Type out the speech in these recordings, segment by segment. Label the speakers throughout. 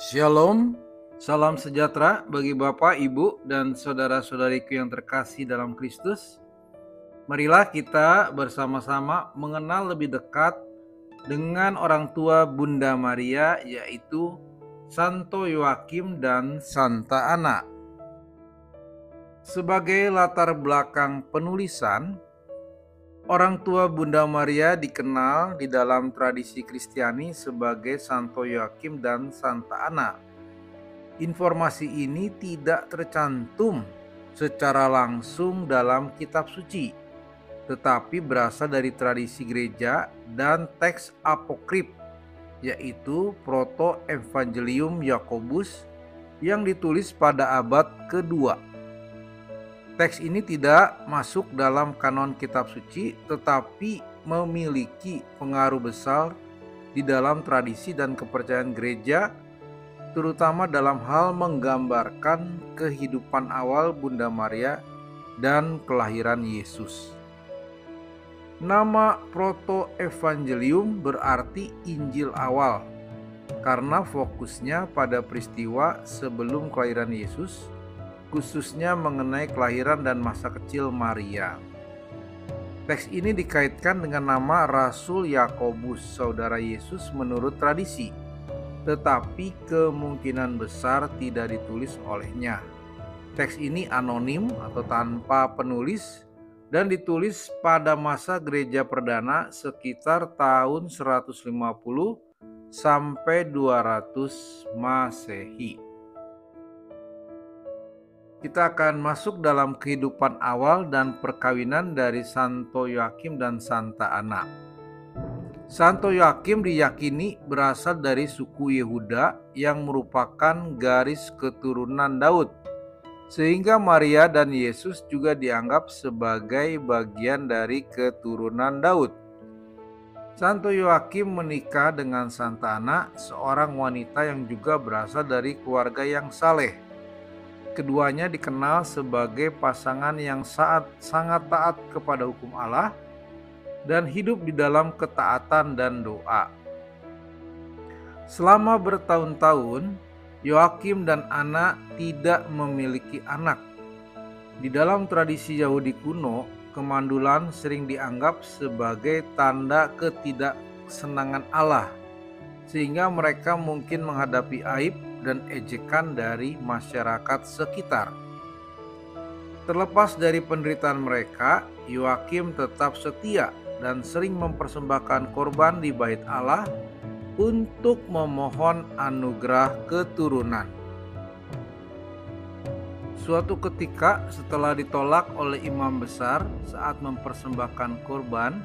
Speaker 1: Shalom, salam sejahtera bagi Bapak, Ibu, dan saudara-saudariku yang terkasih dalam Kristus. Marilah kita bersama-sama mengenal lebih dekat dengan orang tua Bunda Maria, yaitu Santo Yoakim dan Santa Ana. Sebagai latar belakang penulisan, orang tua Bunda Maria dikenal di dalam tradisi Kristiani sebagai Santo Yoakim dan Santa Ana. Informasi ini tidak tercantum secara langsung dalam kitab suci, tetapi berasal dari tradisi gereja dan teks apokrif, yaitu Proto-Evangelium Yakobus yang ditulis pada abad kedua. Teks ini tidak masuk dalam kanon kitab suci, tetapi memiliki pengaruh besar di dalam tradisi dan kepercayaan gereja, terutama dalam hal menggambarkan kehidupan awal Bunda Maria dan kelahiran Yesus. Nama Proto-Evangelium berarti Injil awal, karena fokusnya pada peristiwa sebelum kelahiran Yesus, khususnya mengenai kelahiran dan masa kecil Maria. Teks ini dikaitkan dengan nama Rasul Yakobus, saudara Yesus menurut tradisi, tetapi kemungkinan besar tidak ditulis olehnya. Teks ini anonim atau tanpa penulis dan ditulis pada masa gereja perdana sekitar tahun 150 sampai 200 Masehi. Kita akan masuk dalam kehidupan awal dan perkawinan dari Santo Yoakim dan Santa Ana. Santo Yoakim diyakini berasal dari suku Yehuda yang merupakan garis keturunan Daud, sehingga Maria dan Yesus juga dianggap sebagai bagian dari keturunan Daud. Santo Yoakim menikah dengan Santa Ana, seorang wanita yang juga berasal dari keluarga yang saleh. Keduanya dikenal sebagai pasangan yang sangat taat kepada hukum Allah dan hidup di dalam ketaatan dan doa. Selama bertahun-tahun, Yoakim dan Ana tidak memiliki anak. Di dalam tradisi Yahudi kuno, kemandulan sering dianggap sebagai tanda ketidaksenangan Allah, sehingga mereka mungkin menghadapi aib dan ejekan dari masyarakat sekitar. Terlepas dari penderitaan mereka, Yoakim tetap setia dan sering mempersembahkan korban di bait Allah untuk memohon anugerah keturunan. Suatu ketika setelah ditolak oleh imam besar saat mempersembahkan korban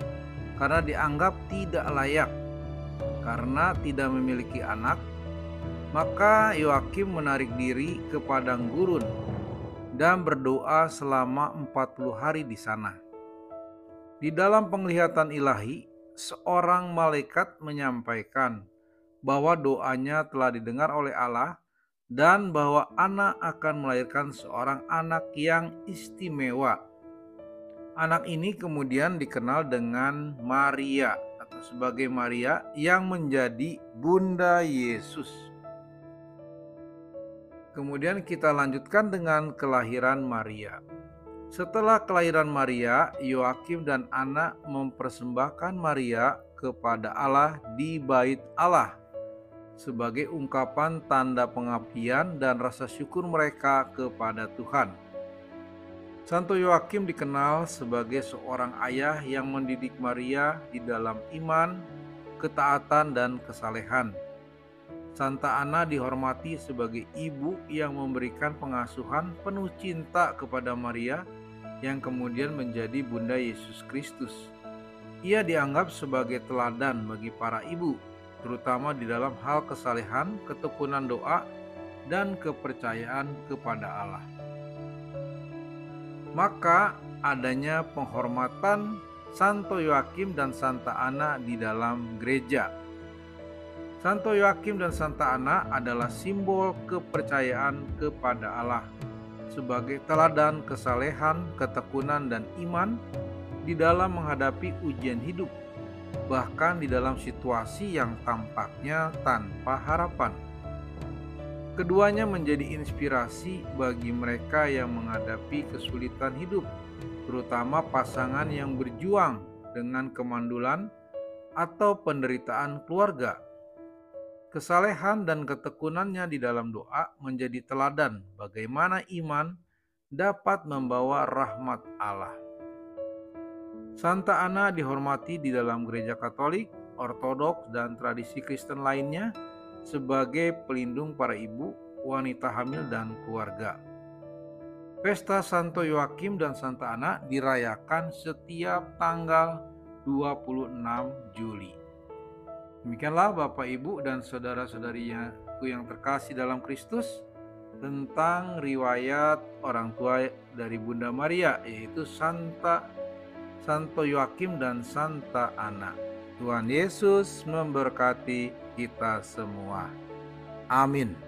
Speaker 1: karena dianggap tidak layak karena tidak memiliki anak, maka Yoakim menarik diri ke padang gurun dan berdoa selama 40 hari di sana. Di dalam penglihatan ilahi, seorang malaikat menyampaikan bahwa doanya telah didengar oleh Allah dan bahwa Ana akan melahirkan seorang anak yang istimewa. Anak ini kemudian dikenal dengan Maria atau sebagai Maria yang menjadi Bunda Yesus. Kemudian kita lanjutkan dengan kelahiran Maria. Setelah kelahiran Maria, Yoakim dan Ana mempersembahkan Maria kepada Allah di bait Allah sebagai ungkapan tanda pengabdian dan rasa syukur mereka kepada Tuhan. Santo Yoakim dikenal sebagai seorang ayah yang mendidik Maria di dalam iman, ketaatan, dan kesalehan. Santa Ana dihormati sebagai ibu yang memberikan pengasuhan penuh cinta kepada Maria yang kemudian menjadi Bunda Yesus Kristus. Ia dianggap sebagai teladan bagi para ibu, terutama di dalam hal kesalehan, ketekunan doa, dan kepercayaan kepada Allah. Maka adanya penghormatan Santo Yoakim dan Santa Ana di dalam gereja. Santo Yoakim dan Santa Ana adalah simbol kepercayaan kepada Allah sebagai teladan kesalehan, ketekunan, dan iman di dalam menghadapi ujian hidup, bahkan di dalam situasi yang tampaknya tanpa harapan. Keduanya menjadi inspirasi bagi mereka yang menghadapi kesulitan hidup, terutama pasangan yang berjuang dengan kemandulan atau penderitaan keluarga. Kesalehan dan ketekunannya di dalam doa menjadi teladan bagaimana iman dapat membawa rahmat Allah. Santa Ana dihormati di dalam gereja Katolik, Ortodoks, dan tradisi Kristen lainnya sebagai pelindung para ibu, wanita hamil, dan keluarga. Pesta Santo Yoakim dan Santa Ana dirayakan setiap tanggal 26 Juli. Demikianlah Bapak, Ibu, dan saudara-saudariku yang terkasih dalam Kristus tentang riwayat orang tua dari Bunda Maria, yaitu Santo Yoakim dan Santa Ana. Tuhan Yesus memberkati kita semua. Amin.